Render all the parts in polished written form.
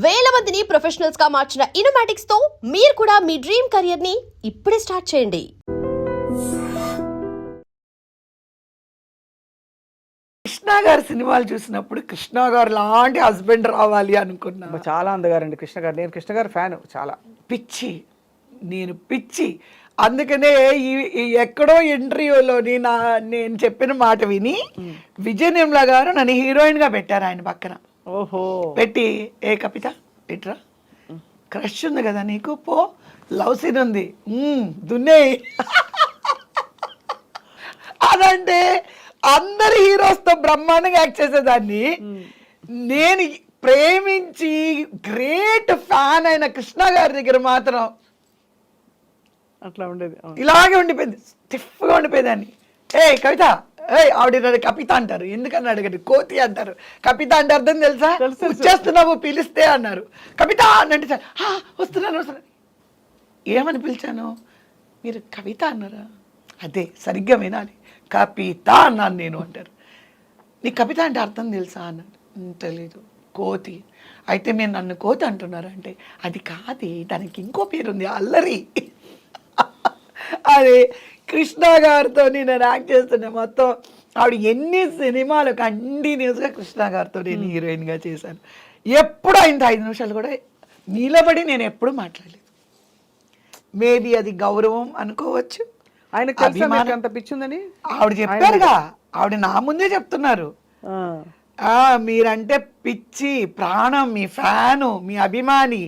వేల మందిని ప్రొఫెషనల్స్ గా మార్చిన ఇనోమాటిక్స్ తో మీరు కూడా మీ డ్రీమ్ కెరియర్ ని ఇప్పుడే స్టార్ట్ చేయండి. కృష్ణ గారి సినిమాలు చూసినప్పుడు కృష్ణ గారు లాంటి హస్బెండ్ రావాలి అనుకున్నా. చాలా అందగారండి కృష్ణ గారు. నేను కృష్ణ గారి ఫ్యాన్ చాలా. పిచ్చి, నేను పిచ్చి. అందుకనే ఈ ఎక్కడో ఇంటర్వ్యూలోని నేను చెప్పిన మాట విని విజయ నిర్మల గారు నన్ను హీరోయిన్ గా పెట్టారు ఆయన పక్కన. ఓహో. పెట్టి ఏ కవిత ఇట్రా, క్రష్ ఉంది కదా నీకు, పో లవ్ సీన్ ఉంది దున్నే. అదంటే అందరు హీరోస్తో బ్రహ్మాండంగా యాక్ట్ చేసేదాన్ని. నేను ప్రేమించి గ్రేట్ ఫ్యాన్ అయిన కృష్ణ గారి దగ్గర మాత్రం అట్లా ఉండేది. ఇలాగే ఉండిపోయింది, స్టిఫ్గా ఉండిపోయేదాన్ని. ఏ కవిత, ఆవిడ కపిత అంటారు, ఎందుకని అడగండి, కోతి అంటారు. కపిత అంటే అర్థం తెలుసా? వచ్చేస్తున్నావు పిలిస్తే అన్నారు. కవిత అన్నంటే సార్ వస్తున్నాను వస్తున్నాను. ఏమని పిలిచాను? మీరు కవిత అన్నారా? అదే సరిగ్గా వినాలి, కపిత అన్నాను నేను అంటారు. నీ కవిత అంటే అర్థం తెలుసా అన్నాడు. తెలీదు. కోతి. అయితే మీరు నన్ను కోతి అంటున్నారు అంటే అది కాదు, దానికి ఇంకో పేరుంది, అల్లరి. అదే కృష్ణ గారితో నేను యాక్ట్ చేస్తున్నా. మొత్తం ఆవిడ ఎన్ని సినిమాలు కంటిన్యూస్గా కృష్ణ గారితో నేను హీరోయిన్గా చేశాను. ఎప్పుడు ఆయన 5 నిమిషాలు కూడా నిలబడి నేను ఎప్పుడు మాట్లాడలేదు. మేబీ అది గౌరవం అనుకోవచ్చు. ఆయన అంత పిచ్చిందని ఆవిడ చెప్పారుగా, ఆవిడ నా ముందే చెప్తున్నారు. మీరంటే పిచ్చి, ప్రాణం, మీ ఫ్యాను, మీ అభిమాని.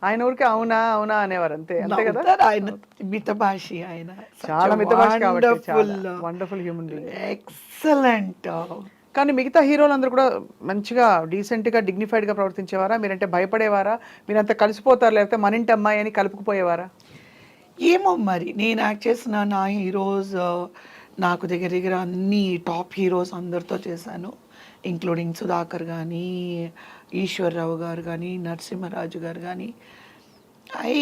ఆయన ఊరికి అవునా అవునా అనేవారు, అంతే అంతే కదా. ఆయన మితభాషి, ఆయన చాలా మితభాషి కాబట్టి వండర్ఫుల్ హ్యూమన్ బీయింగ్, ఎక్సలెంట్. కానీ మిగతా హీరోలందరూ కూడా మంచిగా డీసెంట్గా డిగ్నిఫైడ్గా ప్రవర్తించేవారా? మీరంటే భయపడేవారా? మీరంతా కలిసిపోతారు, లేకపోతే మన ఇంటి అమ్మాయి అని కలుపుకుపోయేవారా? ఏమో మరి, నేను యాక్ట్ చేసిన నా హీరోస్ నాకు దగ్గర దగ్గర అన్ని టాప్ హీరోస్ అందరితో చేశాను, ఇంక్లూడింగ్ సుధాకర్ కానీ, ఈశ్వర్రావు గారు కానీ, నరసింహరాజు గారు కానీ. I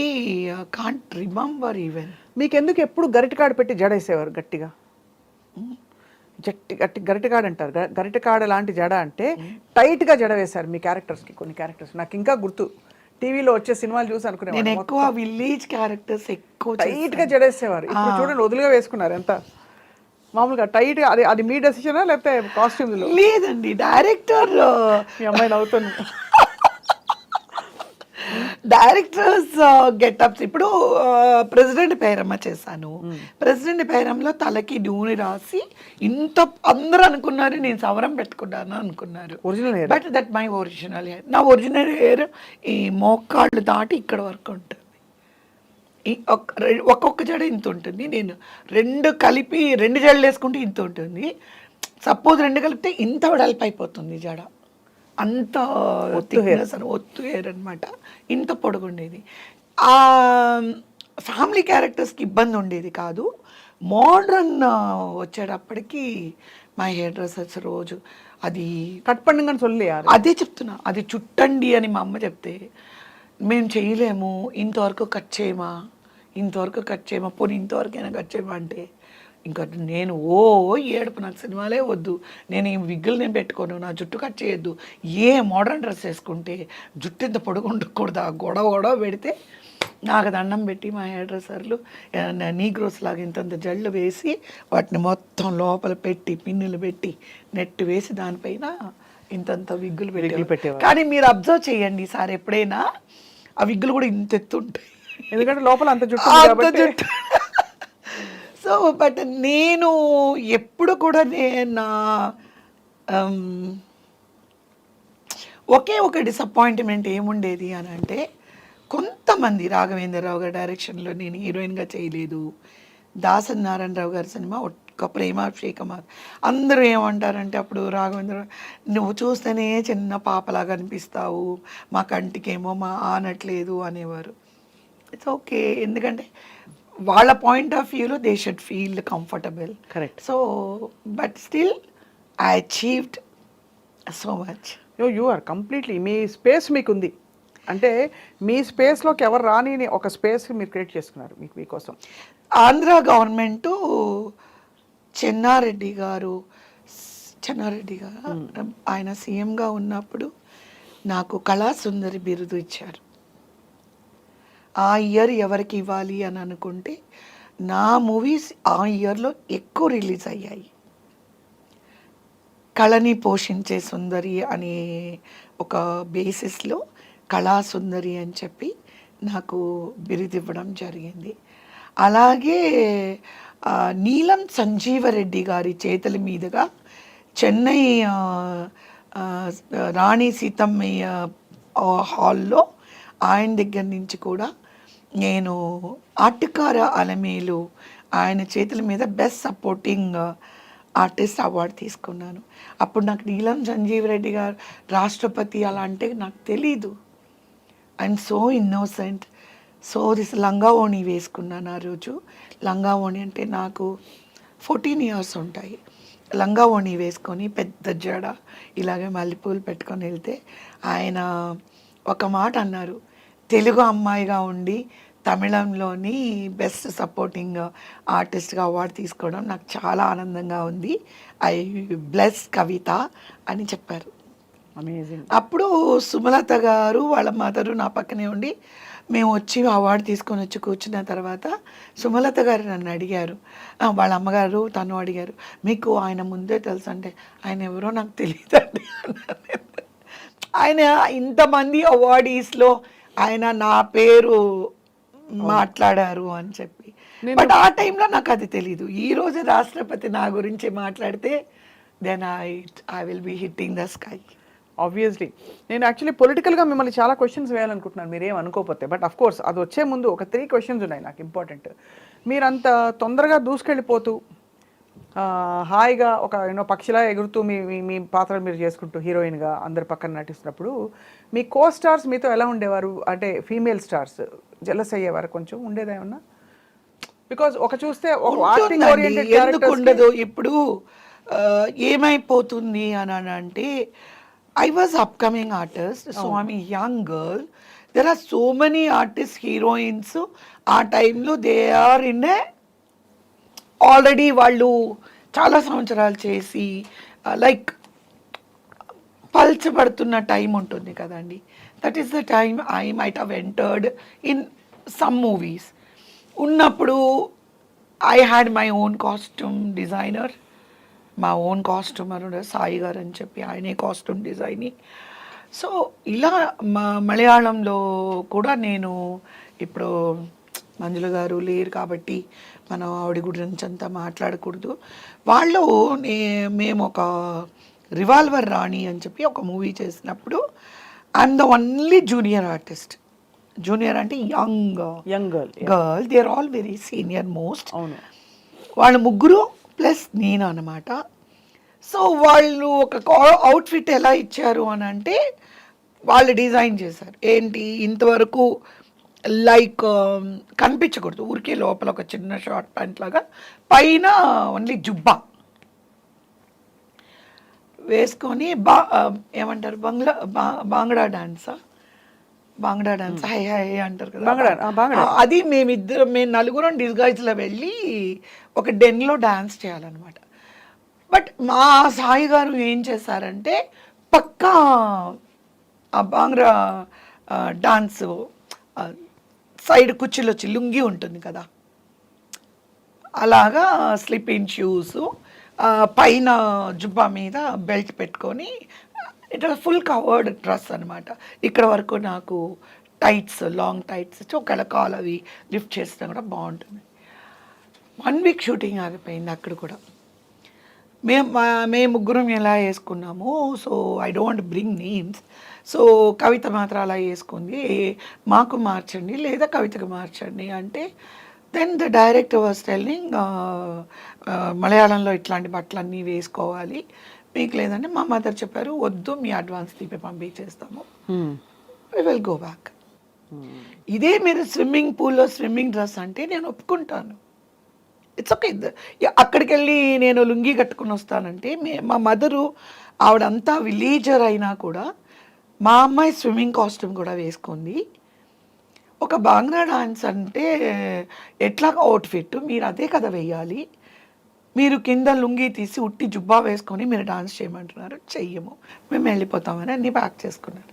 can't remember even. మీకెందుకు ఎప్పుడు గరిటకాడ పెట్టి జడేసేవారు గట్టిగా? గరిటకాడ అంటారు, గరిటకాడ లాంటి జడ అంటే టైట్గా జడ వేశారు మీ క్యారెక్టర్స్కి. కొన్ని క్యారెక్టర్స్ నాకు ఇంకా గుర్తు, టీవీలో వచ్చే సినిమాలు చూసి అనుకునే నేను ఎక్కువ విలేజ్ క్యారెక్టర్స్ ఎక్కువ టైట్గా జడేసేవారు. ఇప్పుడు చూడండి వదులుగా వేసుకున్నారు, ఎంత మామూలుగా టైట్గా. అది మీ డెసిషనా లేకపోతే కాస్ట్యూమ్? లేదండి, డైరెక్టర్. మీ అమ్మాయిని అవుతుంది. Directors getups. ఇప్పుడు ప్రెసిడెంట్ పేరమ్మ చేశాను. ప్రెసిడెంట్ పేరంలో తలకి నూనె రాసి ఇంత అందరూ అనుకున్నారు నేను సవరం పెట్టుకున్నాను అనుకున్నారు. But that my original hair. నా ఒరిజినల్ హెయిర్ ఈ మోకాళ్ళు దాటి ఇక్కడ వరకు ఉంటుంది. ఒక్కొక్క జడ ఇంత ఉంటుంది. నేను 2 కలిపి 2 జడలు వేసుకుంటే ఇంత ఉంటుంది. సపోజ్ 2 కలిపితే ఇంత వెడల్పు అయిపోతుంది జడ. అంత థిక్నెస్ అని, ఒత్తు హెయిర్ అనమాట. ఇంత పొడుగుండేది. ఫ్యామిలీ క్యారెక్టర్స్కి ఇబ్బంది ఉండేది కాదు. మోడ్రన్ వచ్చేటప్పటికి మా హెయిర్ డ్రెస్సర్స్ రోజు అది కట్ పండుగ చొల్లి, అదే చెప్తున్నా, అది చుట్టండి అని మా అమ్మ చెప్తే మేము చేయలేము, ఇంతవరకు కట్ చేయమా, ఇంతవరకు కట్ చేయమా, పోనీ ఇంతవరకైనా కట్ చేయమా అంటే ఇంకా నేను ఏడుపు. నాకు సినిమాలే వద్దు, నేను ఈ విగ్గులు నేను పెట్టుకోను, నా జుట్టు కట్ చేయొద్దు, ఏ మోడర్న్ డ్రెస్ వేసుకుంటే జుట్టు ఇంత పొడుగు ఉండకూడదు, గొడవ పెడితే నాకు దండం పెట్టి మా హెయిర్ డ్రెస్సర్లు నీగ్రోస్ లాగా ఇంతంత జళ్ళు వేసి వాటిని మొత్తం లోపల పెట్టి పిన్నులు పెట్టి నెట్ వేసి దానిపైన ఇంతంత విగ్గులు పెట్టేవారు. కానీ మీరు అబ్జర్వ్ చేయండి సార్, ఎప్పుడైనా ఆ విగ్గులు కూడా ఇంత ఎత్తు ఉంటాయి, ఎందుకంటే లోపల అంత జుట్టు. సో బట్ నేను ఎప్పుడు కూడా నా ఒకే ఒక డిసప్పాయింట్మెంట్ ఏముండేది అని అంటే, కొంతమంది రాఘవేంద్రరావు గారి డైరెక్షన్లో నేను హీరోయిన్గా చేయలేదు. దాసరి నారాయణరావు గారి సినిమా ఒక్క ప్రేమాభిషేకం. అందరూ ఏమంటారంటే అప్పుడు రాఘవేంద్రరావు, నువ్వు చూస్తేనే చిన్న పాపలాగా అనిపిస్తావు, మా కంటికేమో మా ఆనట్లేదు అనేవారు. ఇట్స్ ఓకే, ఎందుకంటే వాళ్ళ పాయింట్ ఆఫ్ వ్యూలో they should feel comfortable. Correct. So but still I achieved so much. You are completely, మీ స్పేస్ మీకుంది. అంటే మీ స్పేస్లోకి ఎవరు రాని ఒక స్పేస్ మీరు క్రియేట్ చేసుకున్నారు మీకోసం. ఆంధ్ర గవర్నమెంటు చెన్నారెడ్డి గారు ఆయన సీఎంగా ఉన్నప్పుడు నాకు కళాసుందరి బిరుదు ఇచ్చారు. ఆ ఇయర్ ఎవరికి ఇవ్వాలి అని అనుకుంటే నా మూవీస్ ఆ ఇయర్లో ఎక్కువ రిలీజ్ అయ్యాయి. కళని పోషించే సుందరి అనే ఒక బేసిస్లో కళాసుందరి అని చెప్పి నాకు బిరుదు ఇవ్వడం జరిగింది. అలాగే నీలం సంజీవరెడ్డి గారి చేతుల మీదుగా చెన్నై రాణి సీతమ్మయ్య హాల్లో ఆయన దగ్గర నుంచి కూడా నేను ఆటకార అలమేలు ఆయన చేతుల మీద బెస్ట్ సపోర్టింగ్ ఆర్టిస్ట్ అవార్డు తీసుకున్నాను. అప్పుడు నాకు నీలం సంజీవ్ రెడ్డి గారు రాష్ట్రపతి అలా అంటే నాకు తెలీదు. I'm so innocent. So this లంగా ఓణి వేసుకున్నాను ఆ రోజు. లంగా ఓణి అంటే నాకు 14 years ఉంటాయి. లంగా ఓణి వేసుకొని పెద్ద జడ ఇలాగే మల్లెపూలు పెట్టుకొని వెళ్తే ఆయన ఒక మాట అన్నారు, తెలుగు అమ్మాయిగా ఉండి తమిళంలోని బెస్ట్ సపోర్టింగ్ ఆర్టిస్ట్గా అవార్డు తీసుకోవడం నాకు చాలా ఆనందంగా ఉంది. ఐ బ్లెస్ కవిత అని చెప్పారు. అమేజింగ్. అప్పుడు సుమలత గారు వాళ్ళ మదరు నా పక్కనే ఉండి మేము వచ్చి అవార్డు తీసుకొని వచ్చి కూర్చున్న తర్వాత సుమలత గారు నన్ను అడిగారు, వాళ్ళ అమ్మగారు తను అడిగారు, మీకు ఆయన ముందే తెలుసు అంటే, ఆయన ఎవరో నాకు తెలియదండి. ఆయన ఇంతమంది అవార్డీస్లో ఆయన నా పేరు మాట్లాడారు అని చెప్పి. బట్ ఆ టైంలో నాకు అది తెలీదు. ఈ రోజు రాష్ట్రపతి నా గురించి మాట్లాడితే then I will be hitting the sky. Obviously నేను యాక్చువల్లీ పొలిటికల్గా మిమ్మల్ని చాలా క్వశ్చన్స్ వేయాలనుకుంటున్నాను, మీరేం అనుకోకపోతే. బట్ అఫ్ కోర్స్ అది వచ్చే ముందు ఒక 3 questions ఉన్నాయి నాకు ఇంపార్టెంట్. మీరు అంత తొందరగా దూసుకెళ్ళిపోతూ హాయిగా ఒక పక్షిలా ఎగురుతూ మీ మీ పాత్రలు మీరు చేసుకుంటూ హీరోయిన్గా అందరి పక్కన నటిస్తున్నప్పుడు మీ కో స్టార్స్ మీతో ఎలా ఉండేవారు? అంటే ఫీమేల్ స్టార్స్ జెలస్ అయ్యేవారు కొంచెం? ఉండేదేమన్నా? బికాజ్ ఒక చూస్తే ఒక ఆర్టింగ్ ఓరియంటెడ్ ఎందుకు ఉండదు? ఇప్పుడు ఏమైపోతుంది అని అంటే, I was upcoming artist, so I'm a young girl. There are so many artists, heroines. ఆ టైంలో they are in a already వాళ్ళు చాలా సంవత్సరాలు చేసి లైక్ పల్చబడుతున్న టైం ఉంటుంది కదండి. That is the time I might have entered in some movies. ఉన్నప్పుడు I had my own costume designer, మా ఓన్ కాస్ట్యూమర్ సాయి గారు అని చెప్పి ఆయనే కాస్ట్యూమ్ డిజైనింగ్. సో ఇలా మలయాళంలో కూడా నేను ఇప్పుడు మంజుల గారు లేరు కాబట్టి మనం ఆవిడ గురించి అంతా మాట్లాడకూడదు. వాళ్ళు మేము ఒక రివాల్వర్ రాణి అని చెప్పి ఒక మూవీ చేసినప్పుడు I'm the only junior artist. Junior అంటే young girl, they are all very senior most. అవును, వాళ్ళు ముగ్గురు ప్లస్ నేను అనమాట. సో వాళ్ళు ఒక అవుట్ఫిట్ ఎలా ఇచ్చారు అని అంటే వాళ్ళు డిజైన్ చేశారు. ఏంటి ఇంతవరకు లైక్ కనిపించకూడదు, ఊరికే లోపల ఒక చిన్న షార్ట్ ప్యాంట్ లాగా, పైన ఓన్లీ జుబ్బా వేసుకొని ఏమంటారు బాంగ్డా డాన్సా, బాంగ్డా డాన్స్ హై హై అంటారు కదా, అది మేము నలుగురం డిస్గైజ్లో వెళ్ళి ఒక డెన్లో డాన్స్ చేయాలన్నమాట. బట్ మా సాయి గారు ఏం చేశారంటే పక్కా ఆ బాంగ్డా డాన్స్ సైడ్ కుర్చీలో వచ్చి లుంగి ఉంటుంది కదా, అలాగా స్లిప్ ఇన్ షూస్, పైన జుబ్బా మీద బెల్ట్ పెట్టుకొని ఇట్ ఫుల్ కవర్డ్ డ్రెస్ అనమాట. ఇక్కడ వరకు నాకు టైట్స్, లాంగ్ టైట్స్ ఇచ్చి ఒకవేళ కాల్ అవి లిఫ్ట్ చేసినా కూడా బాగుంటుంది. 1 week షూటింగ్ ఆగిపోయింది అక్కడ కూడా. మేము ముగ్గురం ఎలా వేసుకున్నాము, so I don't bring names. So Kavitha మాత్రం అలా వేసుకుంది, మాకు మార్చండి లేదా కవితకు మార్చండి అంటే, then the director was telling మలయాళంలో ఇట్లాంటి బట్టలన్నీ వేసుకోవాలి, మీకు లేదంటే మా మదర్ చెప్పారు వద్దు మీ అడ్వాన్స్ తీపి పంపించేస్తాము, ఐ విల్ గో బ్యాక్. ఇదే మీరు స్విమ్మింగ్ పూల్లో స్విమ్మింగ్ డ్రెస్ అంటే నేను ఒప్పుకుంటాను, ఇట్స్ ఓకే. అక్కడికి వెళ్ళి నేను లుంగి కట్టుకుని వస్తానంటే మా మదరు ఆవిడంతా విలేజర్ అయినా కూడా మా అమ్మాయి స్విమ్మింగ్ కాస్ట్యూమ్ కూడా వేసుకుంది. ఒక బాంగ్లా డాన్స్ అంటే ఎట్లా అవుట్ఫిట్ మీరు అదే కదా వేయాలి, మీరు కింద లుంగి తీసి ఉట్టి జుబ్బా వేసుకొని మీరు డాన్స్ చేయమంటున్నారు, చెయ్యము మేము వెళ్ళిపోతామని అన్నీ ప్యాక్ చేసుకున్నారు.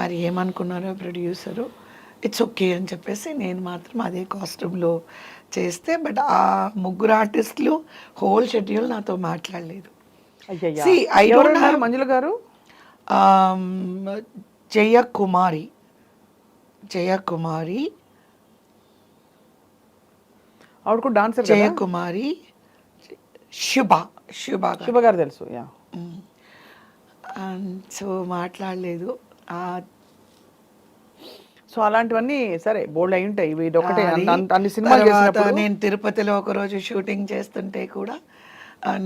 మరి ఏమనుకున్నారో ప్రొడ్యూసరు, ఇట్స్ ఓకే అని చెప్పేసి నేను మాత్రం అదే కాస్ట్యూమ్లో చేస్తే, బట్ ఆ ముగ్గురు ఆర్టిస్టులు హోల్ షెడ్యూల్ నాతో మాట్లాడలేదు. అయ్యయ్యా. See, I don't ఎవరున్నారు have- మంజుల గారు? జయకుమారి ఆవిడ కూడా డాన్సర్ కదా? జయకుమారి, శుభ గారు. శుభ గారు తెలుసు. యా. సో మాట్లాడలేదు. సో అలాంటివన్నీ సరే బోల్డ్ అయి ఉంటాయి. ఇది ఒకటే అది అన్ని సినిమాలు తర్వాత చేసినప్పుడు నేను తిరుపతిలో ఒకరోజు షూటింగ్ చేస్తుంటే కూడా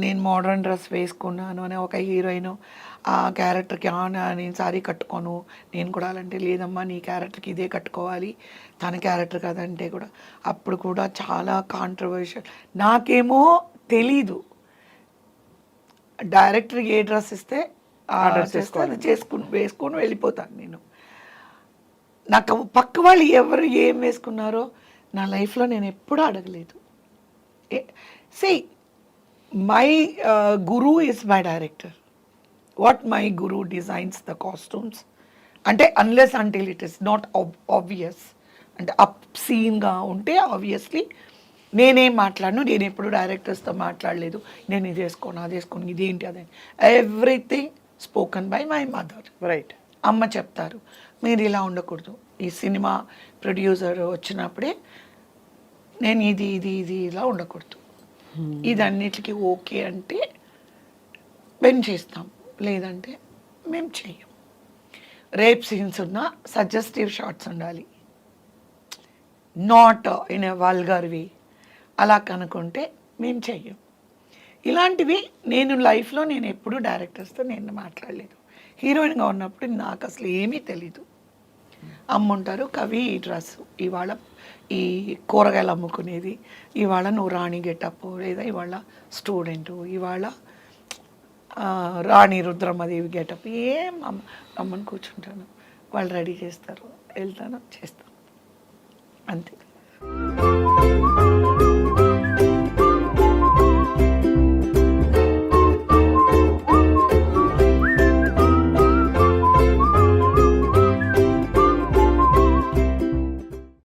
నేను మోడర్న్ డ్రెస్ వేసుకున్నాను అని ఒక హీరోయిన్ ఆ క్యారెక్టర్కి నేను సారీ కట్టుకోను, నేను కూడా అలాంటి లేదమ్మా నీ క్యారెక్టర్కి ఇదే కట్టుకోవాలి, తన క్యారెక్టర్ కదంటే కూడా అప్పుడు కూడా చాలా కాంట్రవర్షియల్. నాకేమో తెలీదు, డైరెక్టర్ ఏ డ్రెస్ ఇస్తే ఆ డ్రెస్ వేసుకొని వెళ్ళిపోతాను నేను. నాకు పక్క వాళ్ళు ఎవరు ఏం వేసుకున్నారో నా లైఫ్లో నేను ఎప్పుడూ అడగలేదు. See my guru is my director. What my guru designs the costumes అంటే unless until it is not obvious, అంటే అప్ సీన్గా ఉంటే ఆబ్వియస్లీ నేనేం మాట్లాడను. నేను ఎప్పుడు డైరెక్టర్స్తో మాట్లాడలేదు, నేను ఇది వేసుకోను అది వేసుకోను ఇదేంటి అదే, everything spoken by my mother. Right. అమ్మ చెప్తారు మీరు ఇలా ఉండకూడదు. ఈ సినిమా ప్రొడ్యూసర్ వచ్చినప్పుడే నేను ఇది ఇది ఇది ఇలా ఉండకూడదు, ఇదన్నిటికీ ఓకే అంటే మేము చేస్తాం, లేదంటే మేము చెయ్యం. రేప్ సీన్స్ ఉన్న సజెస్టివ్ షార్ట్స్ ఉండాలి, నాట్ ఇన్ ఎ వల్గర్ వే. అలా కనుకుంటే మేము చెయ్యం. ఇలాంటివి నేను లైఫ్లో నేను ఎప్పుడూ డైరెక్టర్స్తో నేను మాట్లాడలేదు. హీరోయిన్గా ఉన్నప్పుడు నాకు అసలు ఏమీ తెలీదు. అమ్ముంటారు కవి ఈ డ్రెస్, ఇవాళ ఈ కూరగాయలు అమ్ముకునేది, ఇవాళ నువ్వు రాణి గెటప్, లేదా ఇవాళ స్టూడెంటు, ఇవాళ రాణి రుద్రమ్మదేవి గెటప్, ఏం అమ్మని కూర్చుంటాను, వాళ్ళు రెడీ చేస్తారు, వెళ్తాను చేస్తాను అంతే.